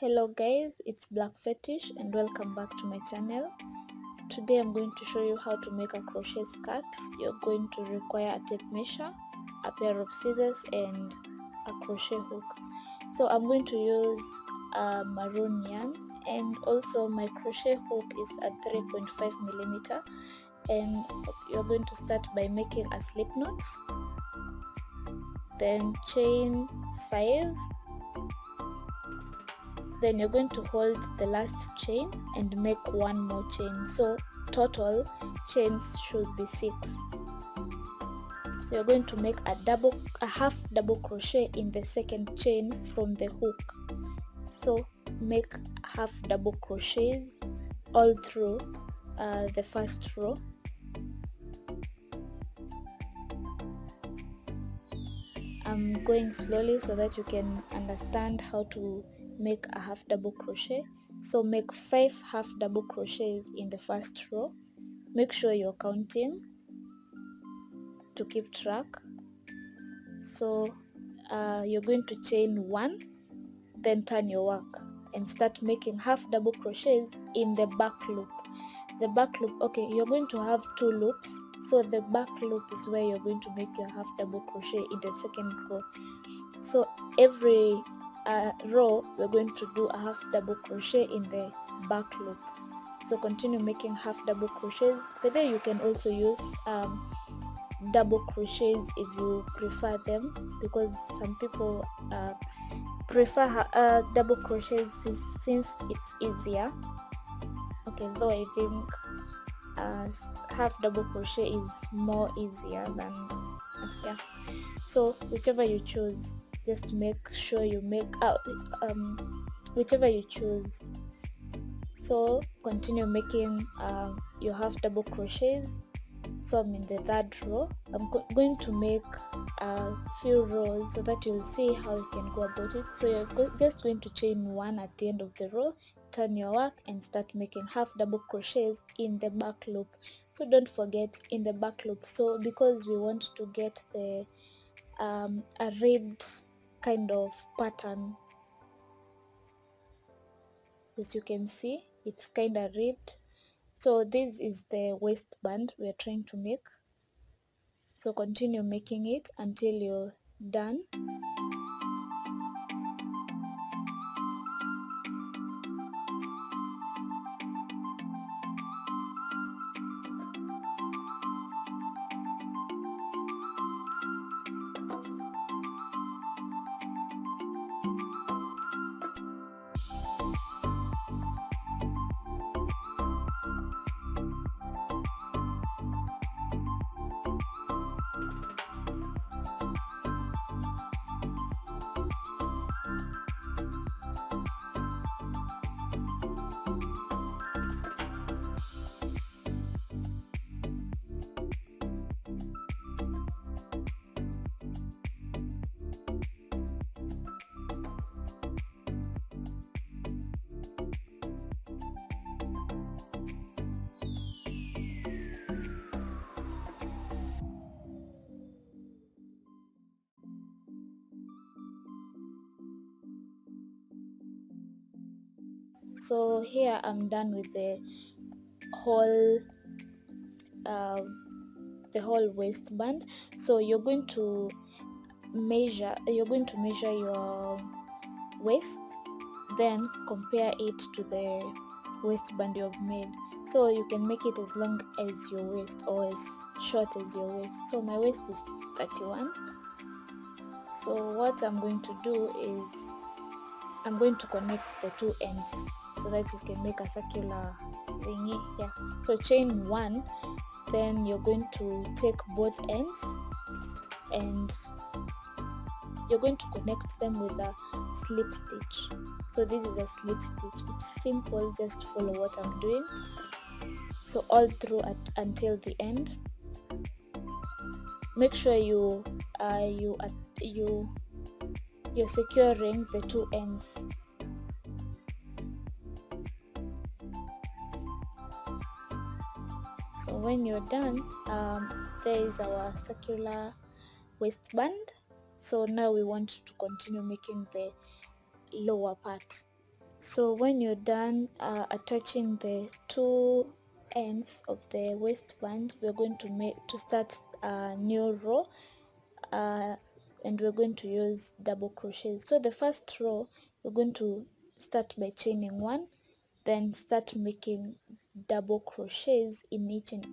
Hello guys, it's Black Fetish and welcome back to my channel. Today I'm going to show you how to make a crochet skirt. You're going to require a tape measure, a pair of scissors and a crochet hook. So I'm going to use a maroon yarn, and also my crochet hook is at 3.5 millimeter, and you're going to start by making a slip knot, then chain 5. Then you're going to hold the last chain and make one more chain, so total chains should be 6. So you're going to make a half double crochet in the second chain from the hook. So make half double crochets all through the first row. I'm going slowly so that you can understand how to make a half double crochet. So make 5 half double crochets in the first row. Make sure you're counting to keep track. So you're going to chain 1, then turn your work and start making half double crochets in the back loop. The back loop, okay, you're going to have 2 loops, so the back loop is where you're going to make your half double crochet in the second row. So every row we're going to do a half double crochet in the back loop. So continue making half double crochets, but then you can also use double crochets if you prefer them, because some people prefer double crochets since it's easier. Okay, though I think half double crochet is more easier than yeah. So whichever you choose, just make sure you make whichever you choose. So continue making your half double crochets. So I'm in the 3rd row. I'm going to make a few rows so that you'll see how you can go about it. So you're just going to chain 1 at the end of the row, turn your work and start making half double crochets in the back loop. So don't forget, in the back loop, so because we want to get the a ribbed kind of pattern, as you can see it's kind of ribbed. So this is the waistband we are trying to make. So continue making it until you're done. So here I'm done with the whole waistband. So you're going to measure your waist, then compare it to the waistband you've made. So you can make it as long as your waist or as short as your waist. So my waist is 31. So what I'm going to do is I'm going to connect the 2 ends so that you can make a circular thingy. Yeah, so chain 1, then you're going to take both ends and you're going to connect them with a slip stitch. So this is a slip stitch. It's simple, just follow what I'm doing. So all through until the end. Make sure you're securing the 2 ends. So when you're done, there is our circular waistband. So now we want to continue making the lower part. So when you're done attaching the two ends of the waistband, we're going to start a new row, and we're going to use double crochets. So the first row, we're going to start by chaining one, then start making double crochets in each and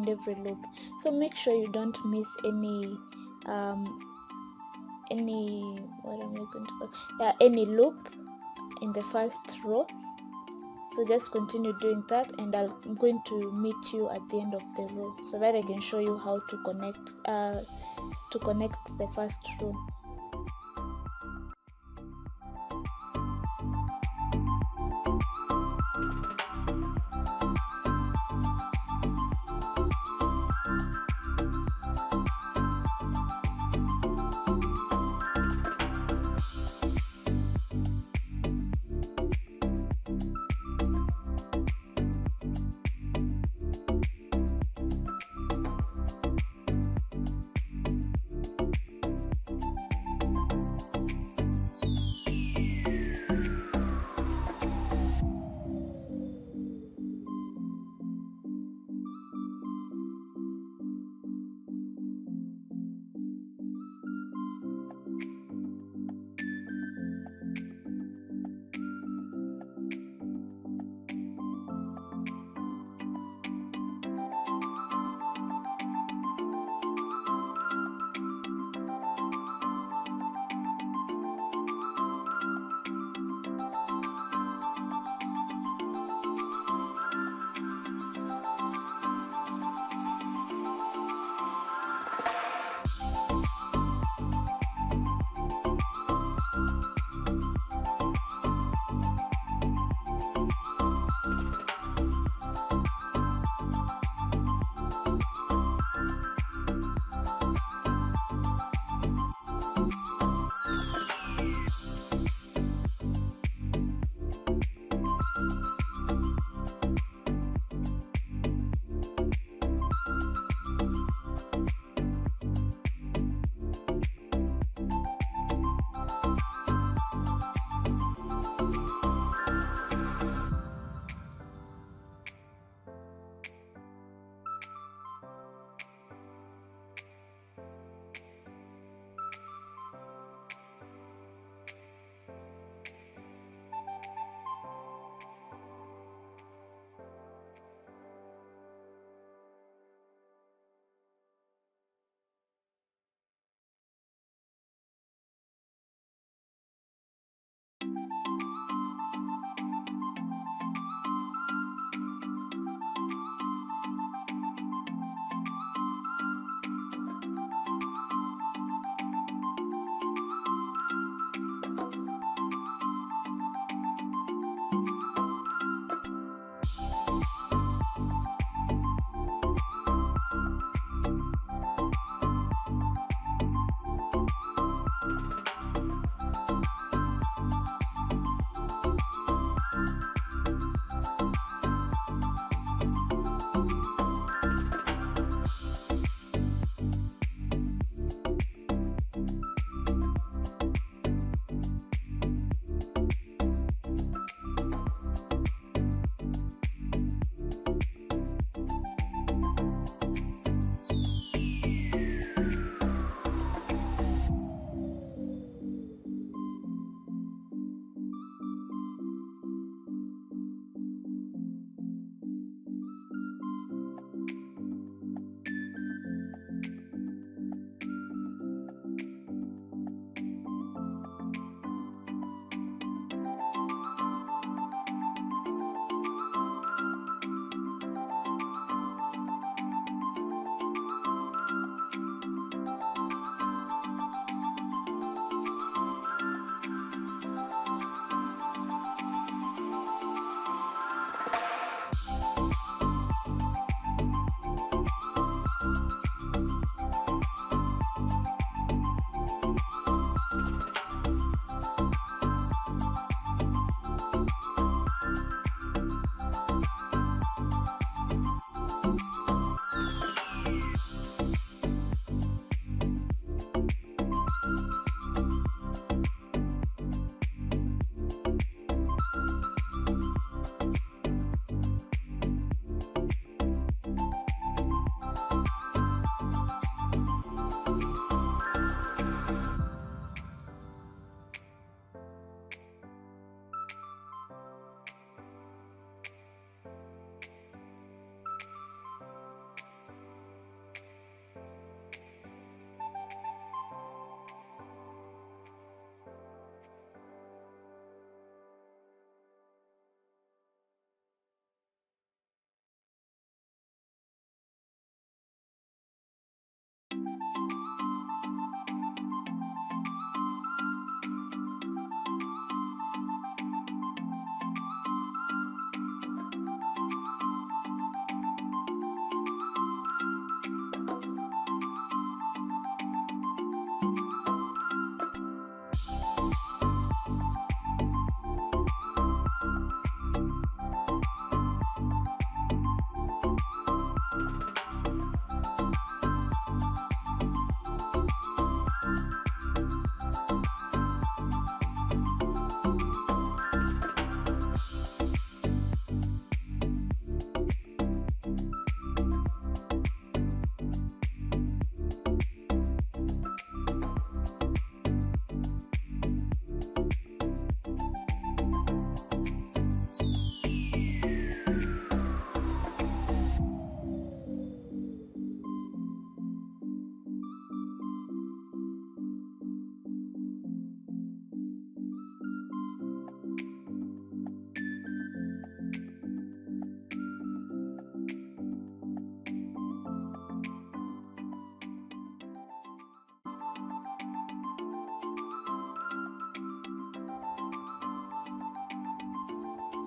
every loop. So make sure you don't miss any what am I going to call, any loop in the first row. So just continue doing that, and I'm going to meet you at the end of the row so that I can show you how to connect the first row.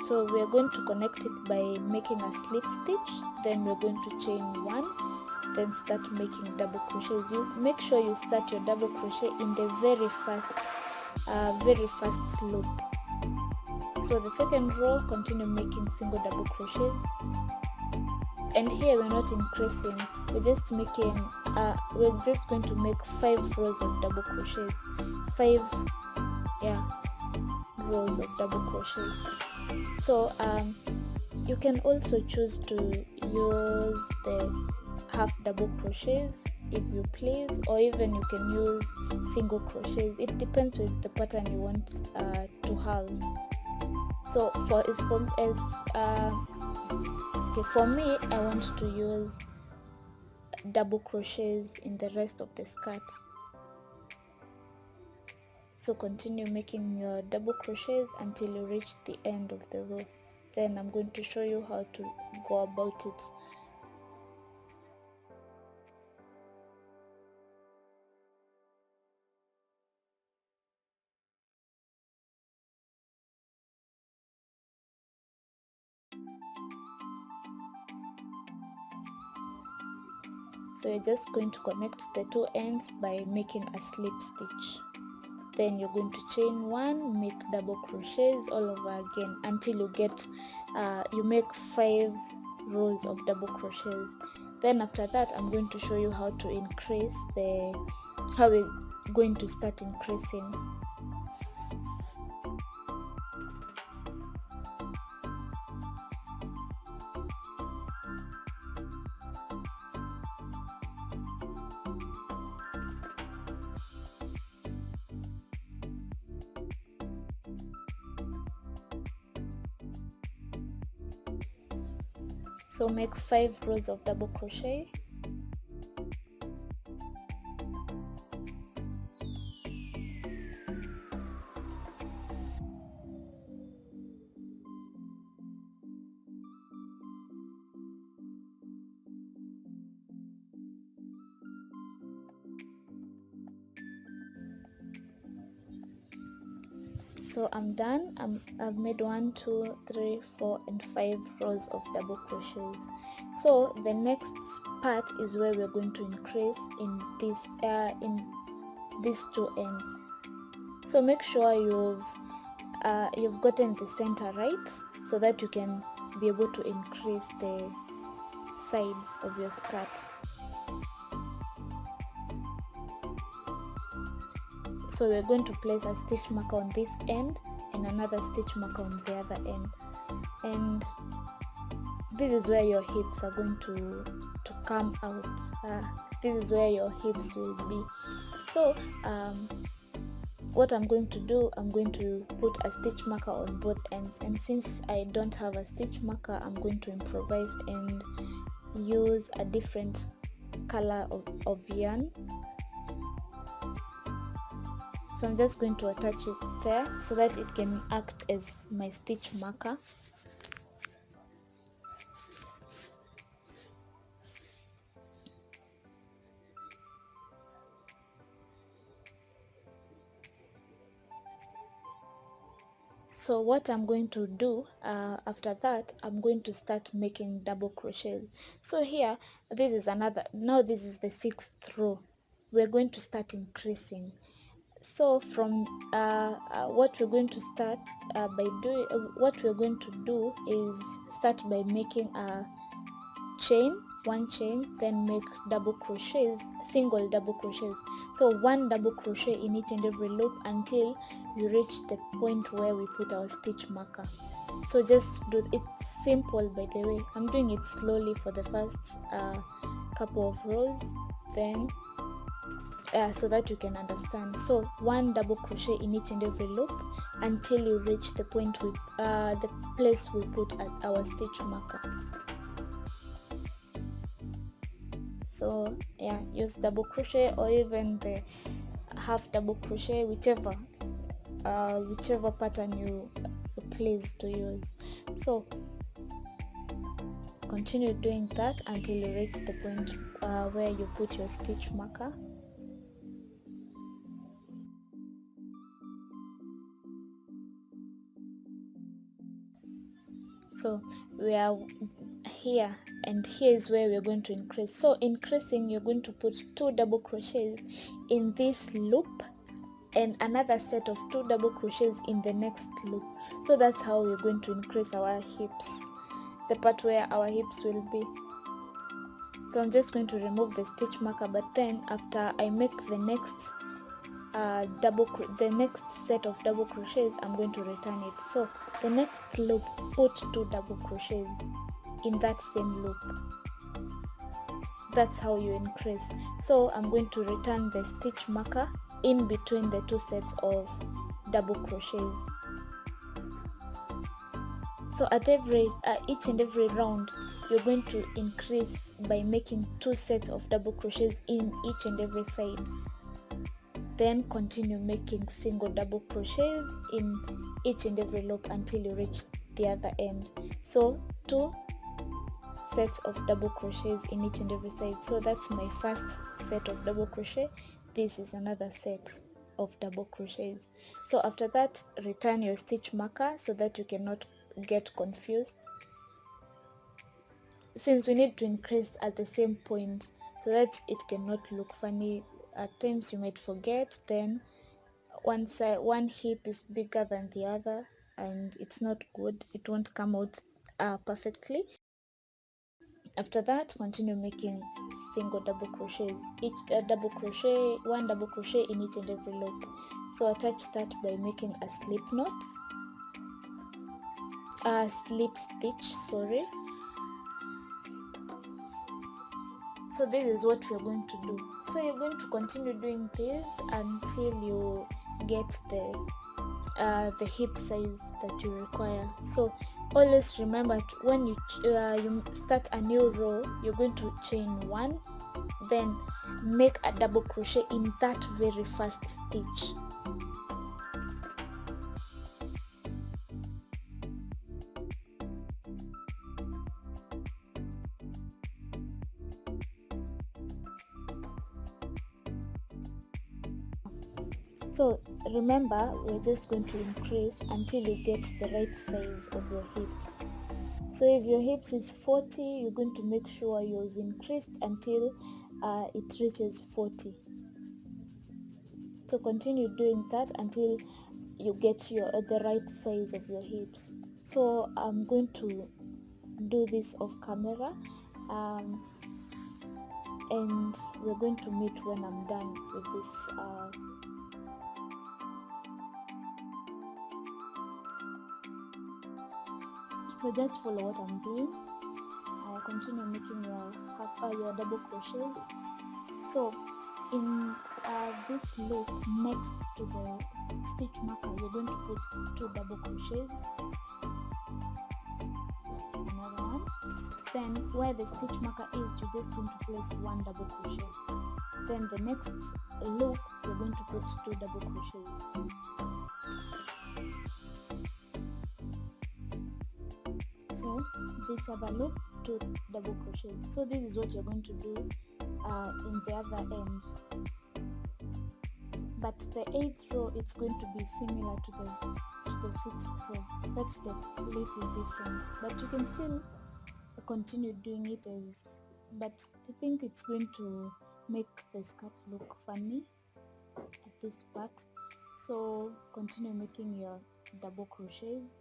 So we are going to connect it by making a slip stitch, then we're going to chain 1, then start making double crochets. You make sure you start your double crochet in the very first loop. So the second row, continue making single double crochets, and here we're not increasing, we're just making we're just going to make 5 rows of double crochets, 5 rows of double crochets. So you can also choose to use the half double crochets if you please, or even you can use single crochets. It depends with the pattern you want to have. So for me, I want to use double crochets in the rest of the skirt. So continue making your double crochets until you reach the end of the row. Then I'm going to show you how to go about it. So you're just going to connect the 2 ends by making a slip stitch. Then you're going to chain 1, make double crochets all over again until you get you make 5 rows of double crochets. Then after that, I'm going to show you how to increase how we're going to start increasing. So make 5 rows of double crochet. So I'm done. I've made 1, 2, 3, 4 and 5 rows of double crochets. So the next part is where we're going to increase in these 2 ends. So make sure you've gotten the center right, so that you can be able to increase the sides of your skirt. So we're going to place a stitch marker on this end and another stitch marker on the other end, and this is where your hips are going to come out. This is where your hips will be. So what I'm going to do, I'm going to put a stitch marker on both ends, and since I don't have a stitch marker, I'm going to improvise and use a different color of yarn. So I'm just going to attach it there so that it can act as my stitch marker. So what I'm going to do after that, I'm going to start making double crochets. So here, this is the 6th row. We're going to start increasing. So from what we're going to start what we're going to do is start by making a chain, 1 chain, then make double crochets, single double crochets. So 1 double crochet in each and every loop until you reach the point where we put our stitch marker. So just do it. Simple, by the way. I'm doing it slowly for the first couple of rows, then so that you can understand. So 1 double crochet in each and every loop until you reach the point the place we put at our stitch marker. So yeah, use double crochet or even the half double crochet, whichever pattern you please to use. So continue doing that until you reach the point where you put your stitch marker. So we are here, and here is where we're going to increase. So increasing, you're going to put 2 double crochets in this loop and another set of 2 double crochets in the next loop. So that's how we're going to increase our hips, the part where our hips will be. So I'm just going to remove the stitch marker, but then after I make the next set of double crochets, I'm going to return it. So the next loop, put 2 double crochets in that same loop. That's how you increase. So I'm going to return the stitch marker in between the 2 sets of double crochets. So at each and every round, you're going to increase by making 2 sets of double crochets in each and every side. Then continue making single double crochets in each and every loop until you reach the other end. So 2 sets of double crochets in each and every side. So that's my first set of double crochet. This is another set of double crochets. So after that, return your stitch marker so that you cannot get confused, since we need to increase at the same point so that it cannot look funny. At times you might forget, then one hip is bigger than the other and it's not good, it won't come out perfectly. After that, continue making single double crochets, each one double crochet in each and every loop. So attach that by making a slip stitch, sorry. So this is what we're going to do. So you're going to continue doing this until you get the hip size that you require. So always remember, when you start a new row, you're going to chain 1, then make a double crochet in that very first stitch. So remember, we're just going to increase until you get the right size of your hips. So if your hips is 40, you're going to make sure you've increased until it reaches 40. So continue doing that until you get the right size of your hips. So I'm going to do this off camera, and we're going to meet when I'm done with this. So just follow what I'm doing. Continue making your double crochets. So in this loop next to the stitch marker, you're going to put 2 double crochets, another one. Then where the stitch marker is, you're just going to place 1 double crochet. Then the next loop, you're going to put 2 double crochets. So this other loop, 2 double crochets. So this is what you're going to do in the other end. But the 8th row, it's going to be similar to the 6th row. That's the little difference. But you can still continue doing it but I think it's going to make the skirt look funny at this part. So continue making your double crochets.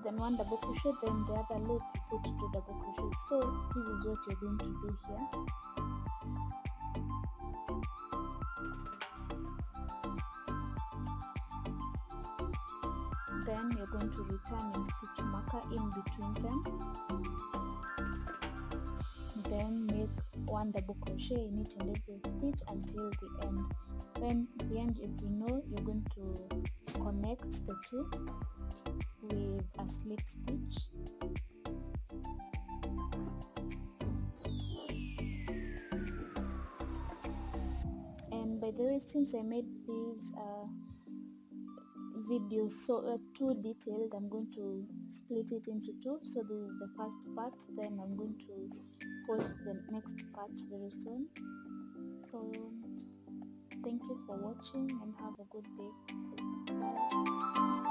Then 1 double crochet, then the other loop you put 2 double crochets. So this is what you're going to do here. Then you're going to return your stitch marker in between them, then make 1 double crochet in each and every stitch until the end. Then the end, as you know, you're going to connect connect the two with a slip stitch. And by the way, since I made these videos so too detailed, I'm going to split it into two. So this is the first part, then I'm going to post the next part very soon. So thank you for watching and have a good day. Bye.